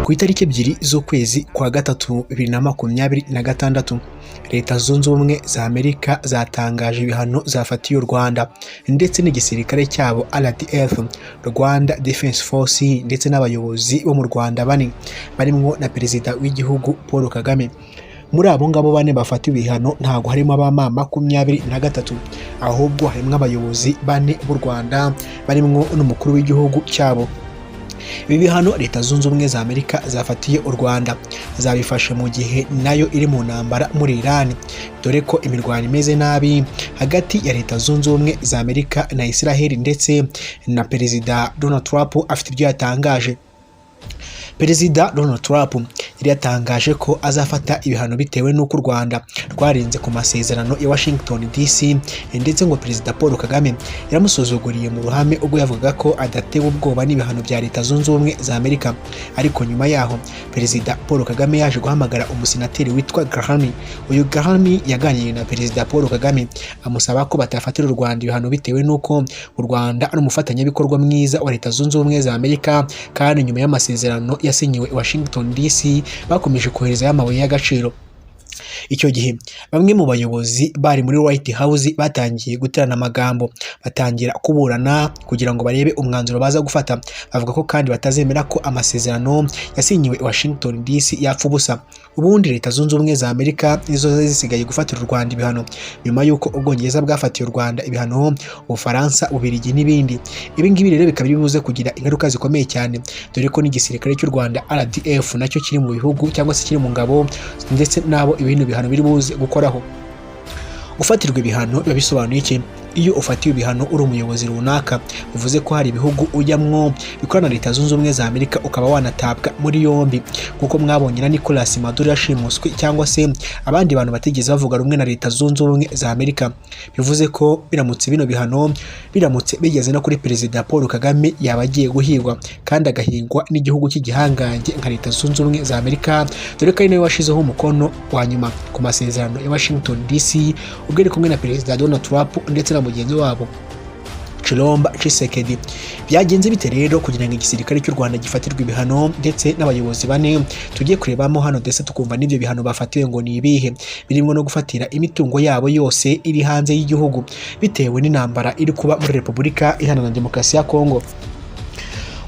Ku itariki 2 z'ukwezi kwa gatatu 2026 Leta Zunze Ubumwe za Amerika zatangaje ibihano zafatiye u Rwanda ndetse n'igisirikare cyabo RDF, Rwanda Defense Force, ndetse n'abayobozi bo mu Rwanda bane barimo na perezida w'igihugu Paul Kagame. Muri abo ngabo bane bafatiwe ibihano ntago harimo abama 23, ahubwo harimo abayobozi bane b'u Rwanda barimo n'umukuru w'igihugu cyabo. Ibi bihano Leta Zunze Ubumwe za Amerika zafatiye u Rwanda zabifashe mu gihe nayo iri mu ntambara muri Iran, dore ko imirwano imeze nabi hagati ya Leta Zunze Ubumwe za Amerika na Israel, ndetse na Perezida Donald Trump afite ibyo yatangaje. Perezida Donald Trump yari yatangaje ko azafata ibihano bitewe n'uko u Rwanda rwarenze ku masezerano ya Washington DC, ndetse ngo Perezida Paul Kagame yaramusuzuguriye mu ruhame ubwo yavugaga ko adatewe ubwoba n'ibihano bya Leta Zunze Ubumwe za Amerika. Ariko nyuma yaho Perezida Paul Kagame yaje guhamagara umusenateri witwa Graham. Uyu Graham yaganiriye na Perezida Paul Kagame amusaba ko batafatira u Rwanda ibihano bitewe n'uko u Rwanda ari umufatanyabikorwa mwiza wa Leta Zunze Ubumwe za Amerika, kandi nyuma y'amasezerano yasinyiwe Washington DC bakomeje kohereza amabuye y'agaciro. Icyo gihe bamwe mu bayobozi bari muri White House batangiye guterana amagambo, batangira kuburana kugira ngo barebe umwanzuro baza gufata. Bavuga ko kandi batazemera ko amasezerano yasinyiwe Washington DC yapfa ubusa. Ubundi Leta Zunze Ubumwe za Amerika nizo zisigaye gufatira u Rwanda ibihano nyuma y'uko Ubwongereza bwafatiye u Rwanda ibihano, Ubufaransa, Ububiligi n'ibindi. Ibi ngibi rero bikaba bibuze kugira ingaruka zikomeye cyane, dore ko n'igisirikare cy'u Rwanda RDF nacyo kiri mu bihugu cyangwa se kiri mu ngabo, ndetse nabo ibintu bihano biri buze gukoraho. Gufatirwa ibihano biba bisobanuye iki? Iyo ufatiwe ibihano uri umuyobozi runaka, bivuze ko hari ibihugu ujyamwo bikorana na Leta Zunze Ubumwe za Amerika ukaba wanatabwa muri yombi, kuko mwabonye na Nicolas Maduro yashimuswe, cyangwa se abandi bantu batigeze bavuga rumwe na Leta Zunze Ubumwe za Amerika. Bivuze ko biramutse bino bihano biramutse bigeze no kuri Perezida Paul Kagame yaba agiye guhigwa, kandi agahingwa n'igihugu cy'igihangange nka Leta Zunze Ubumwe za Amerika, dore ko ari nawe washizeho umukono wa nyuma ku masezerano ya Washington DC ubwo ari kumwe na Perezida Donald Trump ndetse na mugenzi wabo Chilomba Tshisekedi. Byagenze bite rero kugira ngo igisirikare cy'u Rwanda gifatirwe ibihano ndetse n'abayobozi bane? Tugiye kurebamo hano ndetse tukumva n'ibyo bihano bafatiwe ngo ni ibihe, birimo no gufatira imitungo yabo yose iri hanze y'igihugu bitewe n'intambara iri kuba muri Repubulika Iharanira Demokarasi ya Kongo.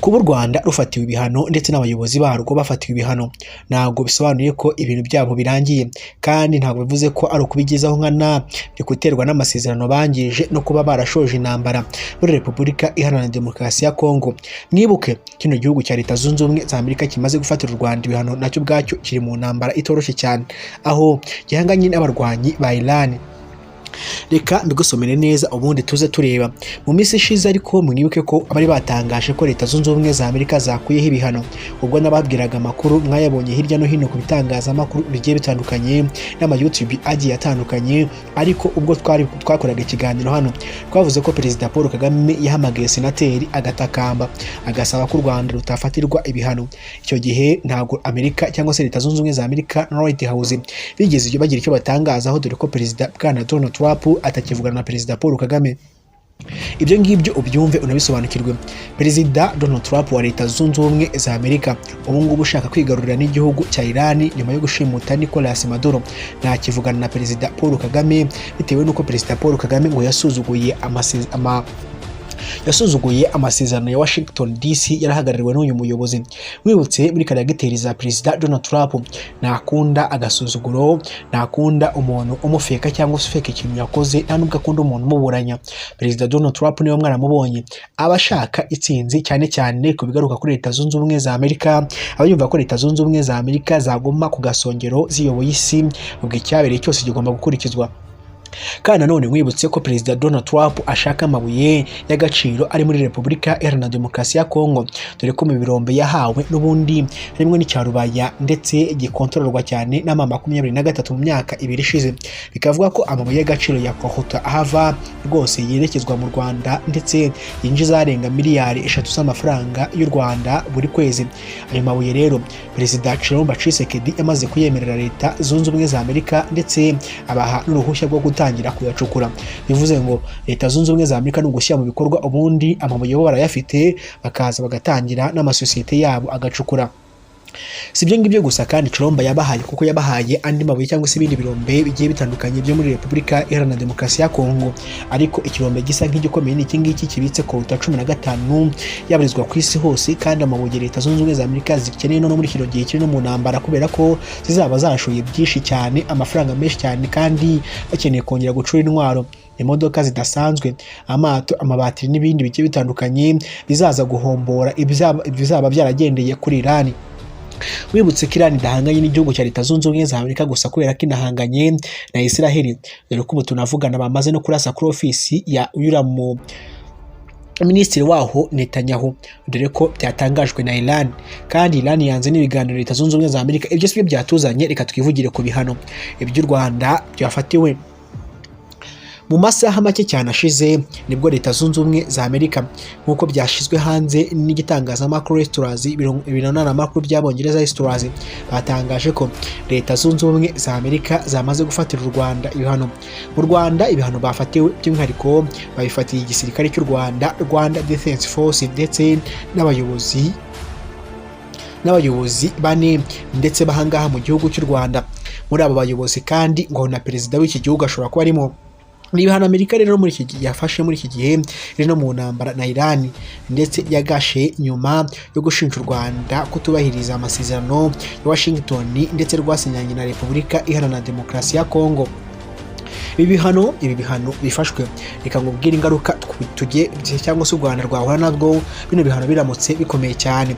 Kuba u Rwanda rufatiwe ibihano ndetse n'abayobozi barwo bafatiwe ibihano ntabwo bisobanuye ko ibintu byabo birangiye, kandi ntabwo bivuze ko ari ukubigezaho nkana, biri guterwa n'amasezerano bangije no kuba barashoje intambara muri Repubulika Iharanira Demokarasi ya Kongo. Mwibuke kino gihugu cya Leta Zunze Ubumwe za Amerika kimaze gufatira u Rwanda ibihano, nacyo bwacyo kiri mu ntambara itoroshye cyane, aho gihanganye n'abarwanyi ba Iran. Reka mbigusomere neza ubundi tuze tureba. Mu minsi ishize ariko mwibuke ko abari batangaje ko Leta Zunze Ubumwe za Amerika zakuyeho ibihano, ubwo nababwiraga amakuru mwayabonye hirya no hino ku bitangazamakuru bigiye bitandukanye n'ama YouTube agiye atandukanye. Ariko ubwo twakoraga ikiganiro hano, twavuze ko Perezida Paul Kagame yahamagaye senateri agatakamba agasaba ko u Rwanda rutafatirwa ibihano. Icyo gihe ntabwo Amerika cyangwa se Leta Zunze Ubumwe za Amerika na White House bigeze bagira icyo batangazaho, dore ko Perezida bwana Donald Trump atakivugana na Perezida Paul Kagame. Ibyo ngibyo ubyumve unabisobanukirwe. Perezida Donald Trump wa Leta Zunze Ubumwe za Amerika ubu ngubu ushaka kwigarurira n'igihugu cya Iran nyuma yo gushimuta Nicolas Maduro, ntakivugana na Perezida Paul Kagame bitewe n'uko Perezida Paul Kagame ngo yasuzuguye amasezerano ya Washington DC yarahagarariwe n'uyu muyobozi. Mwibutse muri karagiteri za Perezida Donald Trump, ntakunda agasuzuguro, ntakunda umuntu umufeka cyangwa se ufeka ikintu yakoze, nta nubwo akunda umuntu umuburanya. Perezida Donald Trump niwe mwaramubonye abashaka itsinzi cyane cyane ku bigaruka kuri Leta Zunze Ubumwe za Amerika, abayumva ko Leta Zunze Ubumwe za Amerika zaguma ku gasongero ziyoboye isi, ubwo icyabereye cyose kigomba gukurikizwa. Kandi nanone mwibutse ko Perezida Donald Trump ashaka amabuye y'agaciro ari muri Repubulika Iharanira Demokarasi ya Kongo, dore ko mu birombe yahawe n'ubundi harimo n'icyarubaya ndetse gikontororwa cyane n'ama 23 mu myaka 2 ishize. Bikavuga ko amabuye y'agaciro ya Kohota ahava rwose yerekezwa mu Rwanda, ndetse yinjiza arenga miliyari 3 z'amafaranga y'u Rwanda buri kwezi. Ayo mabuye rero Perezida Chilomba Tshisekedi yamaze kuyemerera Leta Zunze Ubumwe za Amerika, ndetse abaha n'uruhushya rwo gutangira kuyacukura. Bivuze ngo Leta Zunze Ubumwe za Amerika no gushyira mu bikorwa ubundi amabuye bo barayafite, bakaza bagatangira n'amasosiyete yabo agacukura. Si ibyo ngibyo gusa kandi Colombe yabahaye kuko yabahaye andi mabuye cyangwa se ibindi birombe bigiye bitandukanye byo muri Repubulika Iharanira Demokarasi ya Kongo, ariko ikirombe gisa nk'igikomeye ni iki ngiki kibitse kota 15 yabarizwa ku isi hose, kandi amabuye Leta Zunze Ubumwe za Amerika zikeneye no muri kino gihe kiri no mu ntambara, kubera ko zizaba zashoye byinshi cyane, amafaranga menshi cyane, kandi bakeneye kongera gucura intwaro, imodoka zidasanzwe, amato, amabatiri n'ibindi bigiye bitandukanye bizaza guhombora ibizaba byaragendeye kuri Iran. Wibutse ko Iran idahanganye n'igihugu cya Leta Zunze Ubumwe za Amerika gusa, kubera ko inahanganye na Israel. Rero ko tunavugana bamaze no kurasa kuri ofisi ya Uramu Minisitiri waho Netanyahu, dore ko byatangajwe na Iran, kandi Iran yanze n'ibiganiro Leta Zunze Ubumwe za Amerika. Ibyo sibyo byatuzanye, reka twivugire ku bihano iby'u Rwanda byafatiwe. Mu masaha make cyane ashize nibwo Leta Zunze Ubumwe za Amerika, nk'uko byashizwe hanze n'igitangazamakuru Reuters, ibiro ntaramakuru by'Abongereza Reuters, batangaje ko Leta Zunze Ubumwe za Amerika zamaze gufatira u Rwanda ibihano. Mu Rwanda ibihano bafatiwe by'umwihariko babifatiye igisirikare cy'u Rwanda, Rwanda Defense Force, ndetse n'abayobozi bane ndetse bahangaha mu gihugu cy'u Rwanda. Muri abo bayobozi kandi ngo na perezida w'iki gihugu ashobora kuba arimo. Ni ibihano Amerika rero muri iki gihe yafashe muri iki gihe rero mu ntambara na Iran, ndetse yagashe nyuma yo gushinja u Rwanda kutubahiriza amasezerano ya Washington ndetse rwasinyanye na Repubulika Iharanira Demokarasi ya Kongo. Ibi bihano bifashwe, reka ngubwire ingaruka tugiye cyangwa se u Rwanda rwahura nabwo bino bihano biramutse bikomeye cyane.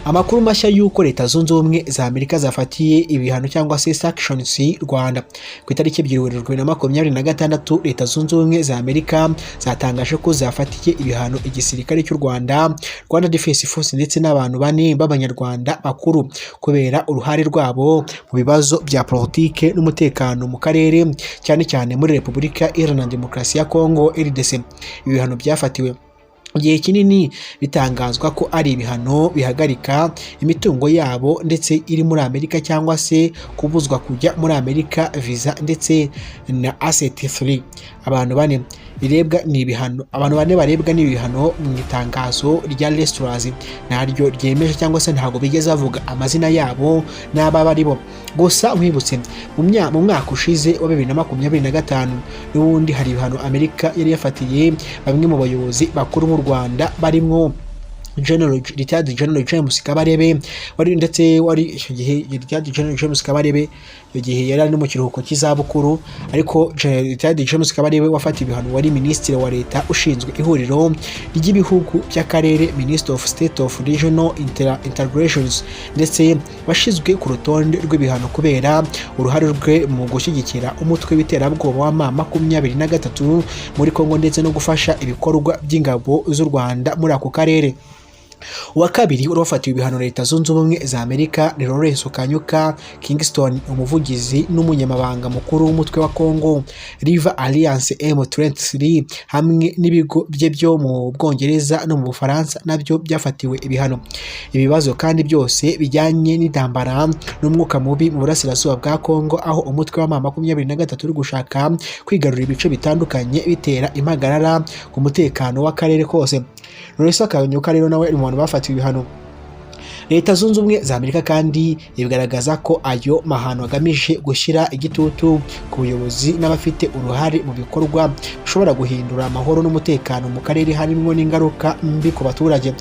Amakuru mashya y'uko Leta Zunze Ubumwe za Amerika zafatiye ibihano cyangwa se sanctions Rwanda ku itariki 2026, Leta Zunze Ubumwe za Amerika zatangaje ko zafatiye ibihano igisirikare cy'u Rwanda, Rwanda Defense Force, ndetse n'abantu bane b'Abanyarwanda bakuru kubera uruhare rwabo mu bibazo bya politike n'umutekano mu karere, cyane cyane muri Repubulika Iharanira Demokarasi ya Kongo RDC. Ibihano byafatiwe igihe kinini bitangazwa ko ari ibihano bihagarika imitungo yabo ndetse iri muri Amerika, cyangwa se kubuzwa kujya muri Amerika visa ndetse na asset free. Abantu bane barebwa n'ibihano mu itangazo rya Reuters naryo ryemeje, cyangwa se ntago bigeze bavuga amazina yabo n'aba baribo. Gusa mwibutse mu mwaka ushize wa 2025 n'ubundi hari ibihano Amerika yari yafatiye bamwe mu bayobozi bakuru mu Rwanda, barimo Retired General James Kabarebe wari icyo gihe Retired General James Kabarebe igihe yari ari mu kiruhuko cy'izabukuru, ariko Retired James Kabarebe wafata ibihano wari Minisitiri wa Leta ushinzwe ihuriro ry'ibihugu by'akarere, Minister of State of Regional Integrations, ndetse bashizwe ku rutonde rw'ibihano kubera uruhare rwe mu gushyigikira umutwe w'iterabwoba wa M23 muri Kongo, ndetse no gufasha ibikorwa by'ingabo z'u Rwanda muri ako karere. Uwa kabiri urafatiwe ibihano Leta Zunze Ubumwe za Amerika ni Lawrence Kanyuka Kingston, umuvugizi n'umunyamabanga mukuru w'umutwe wa Congo River Alliance M23, hamwe n'ibigo bye byo mu Bwongereza no mu Bufaransa nabyo byafatiwe ibihano. Ibibazo kandi byose bijyanye n'intambara n'umwuka mubi mu burasirazuba bwa Congo, aho umutwe wa M23 uri gushaka kwigarurira ibice bitandukanye bitera impagarara ku mutekano w'akarere kose. Lawrence Kanyuka rero nawe ari mu bantu bafatiwe ibihano. Leta Zunze Ubumwe za Amerika kandi ibigaragaza ko ayo mahano agamije gushyira igitutu ku buyobozi n'abafite uruhare mu bikorwa bishobora guhindura amahoro n'umutekano mu karere, harimo n'ingaruka mbi ku baturage.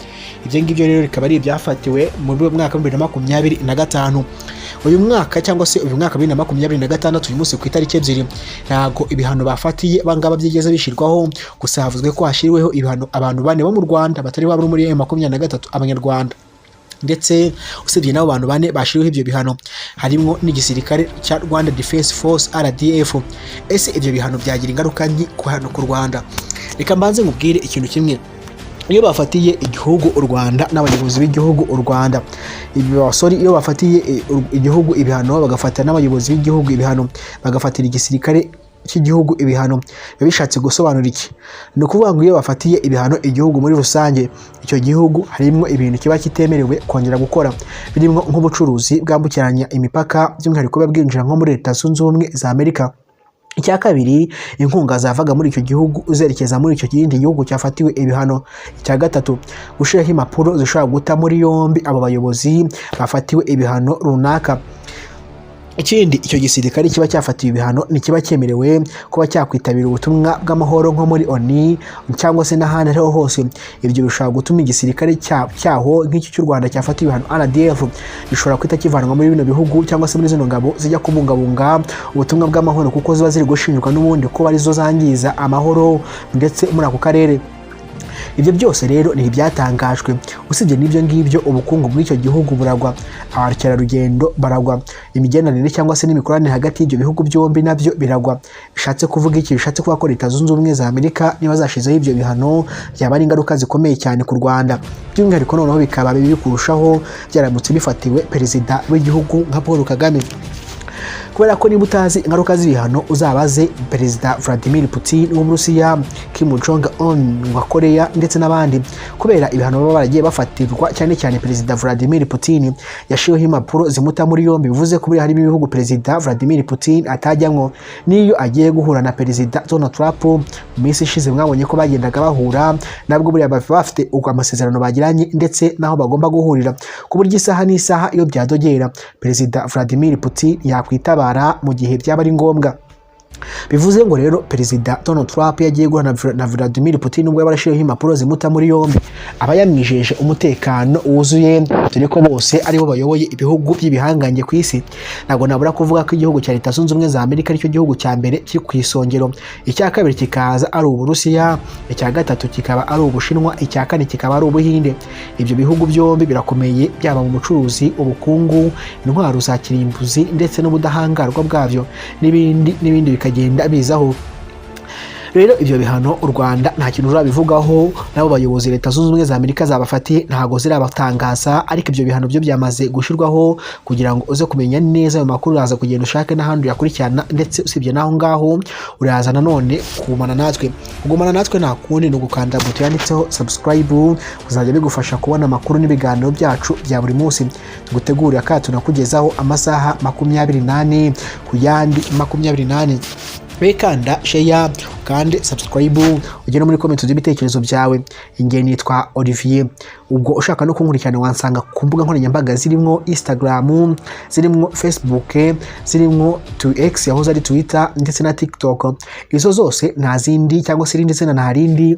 Ibyo ngibyo rero bikaba ari ibyafatiwe mu mwaka wa 2025. Uyu mwaka cyangwa se uyu mwaka 2026 uyu munsi ku itariki 2 ntago ibihano bafatiye bangaba byigeze bishirwaho, gusa havuzwe ko hashiriweho ibihano abantu bane bo mu Rwanda batari babo muri M23 Abanyarwanda, ndetse usibye n'abo bantu bane bashiriweho ibyo bihano harimo n'igisirikare cya Rwanda Defense Force RDF. Ese ibyo bihano byagira ingaruka nki ku Rwanda? Reka mbanze ngubwire ikintu kimwe. Iyo bafatiye igihugu u Rwanda n'abayobozi b'igihugu u Rwanda, iyo bafatiye igihugu ibihano bagafata n'abayobozi b'igihugu ibihano, bagafatira igisirikare cy'igihugu ibihano, bishatse gusobanura iki? Ni ukuvuga ngo iyo bafatiye ibihano igihugu muri rusange, icyo gihugu harimo ibintu kiba kitemerewe kongera gukora, birimo nk'ubucuruzi bwambukiranya imipaka, by'umwihariko biba bwinjira nko muri Leta Zunze Ubumwe za Amerika. icya kabiri, inkunga zavaga muri icyo gihugu zerekeza muri icyo kindi gihugu cyafatiwe ibihano. Icya gatatu, gushyiraho impapuro zishobora guta muri yombi abo bayobozi bafatiwe ibihano runaka. Ikindi, icyo gisirikare kiba cyafatiwe ibihano ntikiba cyemerewe kuba cyakwitabira ubutumwa bw'amahoro nko muri ONU cyangwa se n'ahandi ariho hose. Ibyo bishobora gutuma igisirikare cyaho nk'iki cy'u Rwanda cyafatiwe ibihano RDF gishobora kwita kivanwa muri bino bihugu cyangwa se muri zino ngabo zijya kubungabunga ubutumwa bw'amahoro, kuko ziba ziri gushinjwa n'ubundi ko arizo zangiza amahoro ndetse muri ako karere. Ibyo byose rero ni ibyatangajwe. Usibye n'ibyo ngibyo, ubukungu bw'icyo gihugu buragwa, abakerarugendo baragwa, imigenderanire cyangwa se n'imikoranire hagati y'ibyo bihugu byombi nabyo biragwa. Bishatse kuvuga iki? Bishatse kuvuga ko Leta Zunze Ubumwe za Amerika niba zashizeho ibyo bihano byaba ari ingaruka zikomeye cyane ku Rwanda, by'umwihariko noneho bikaba bibi kurushaho byaramutse bifatiwe perezida w'igihugu nka Paul Kagame. Kubera ko niba utazi ingaruka z'ibihano, uzabaze Perezida Vladimir Putin w'Uburusiya, Kim Jong Un wa Korea ndetse n'abandi. Kubera ibihano baba baragiye bafatirwa, cyane cyane Perezida Vladimir Putin yashiweho impapuro zimuta muri yombi, bivuze ko harimo ibihugu Perezida Vladimir Putin atajyamwo. Niyo agiye guhura na Perezida Donald Trump mu minsi ishize, mwabonye ko bagendaga bahura, nabwo buriya bafite amasezerano bagiranye ndetse naho bagomba guhurira, ku buryo isaha n'isaha iyo byadogera Perezida Vladimir Putin yakwitaba mu gihe byaba ari ngombwa. Bivuze ngo rero Perezida Donald Trump yagiye guhana na Vladimir Putin ubwo yabarashiyeho impapuro zimuta muri yombi, aba yamwijeje umutekano wuzuye, dore ko bose aribo bayoboye ibihugu by'ibihangange ku isi. Ntabwo nabura kuvuga ko igihugu cya Leta Zunze Ubumwe za Amerika aricyo gihugu cya mbere kiri ku isongero, icya kabiri kikaza ari Uburusiya, icya gatatu kikaba ari Ubushinwa, icya kane kikaba ari Ubuhinde. Ibyo bihugu byombi birakomeye, byaba mu bucuruzi, ubukungu, intwaro za kirimbuzi ndetse n'ubudahangarwa bwabyo n'ibindi bikagenda bizaho. Rero ibyo bihano u Rwanda nta kintu urabivugaho, nabo bayobozi Leta Zunze Ubumwe za Amerika zabafatiye ntago zirabatangaza, ariko ibyo bihano byo byamaze gushirwaho. Kugira ngo uze kumenya neza ayo makuru, uraza kugenda ushake n'ahandi yakurikirana, ndetse usibye naho ngaho uraza nanone kugumana natwe. Kugumana natwe nta kundi ni ugukanda buto yanditseho subscribe, kuzajya bigufasha kubona amakuru n'ibiganiro byacu bya buri munsi tugutegurira kandi tunakugezaho amasaha 28 ku yandi 28. Wekanda share kandi subscribe, ugenda muri comment z'ibitekerezo byawe. Inge nitwa Olivier. Ubwo ushaka no kunkurikirana wansanga ku mbuga nkoranyambaga zirimo Instagram, zirimo Facebook, zirimo X yahoze ari Twitter ndetse na TikTok. Izo zose nta zindi cyangwa se ndetse na harindi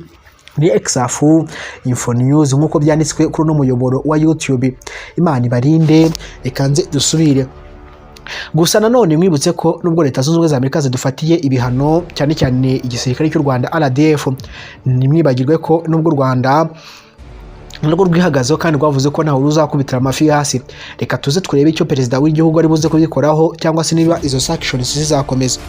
ni Exafu Info News nkuko byanditswe kuri no muyoboro wa YouTube. Imana ibarinde, ikanze dusubire. Gusa nanone mwibutse ko nubwo Leta Zunze Ubumwe za Amerika zidufatiye ibihano, cyane cyane igisirikare cy'u Rwanda RDF, nimwibagirwe ko nubwo u Rwanda nubwo rwihagazeho kandi rwavuze ko ntawe ruzakubitira amafi hasi. Reka tuze turebe icyo perezida w'igihugu ari buze kubikoraho, cyangwa se niba izo sanctions zizakomeza.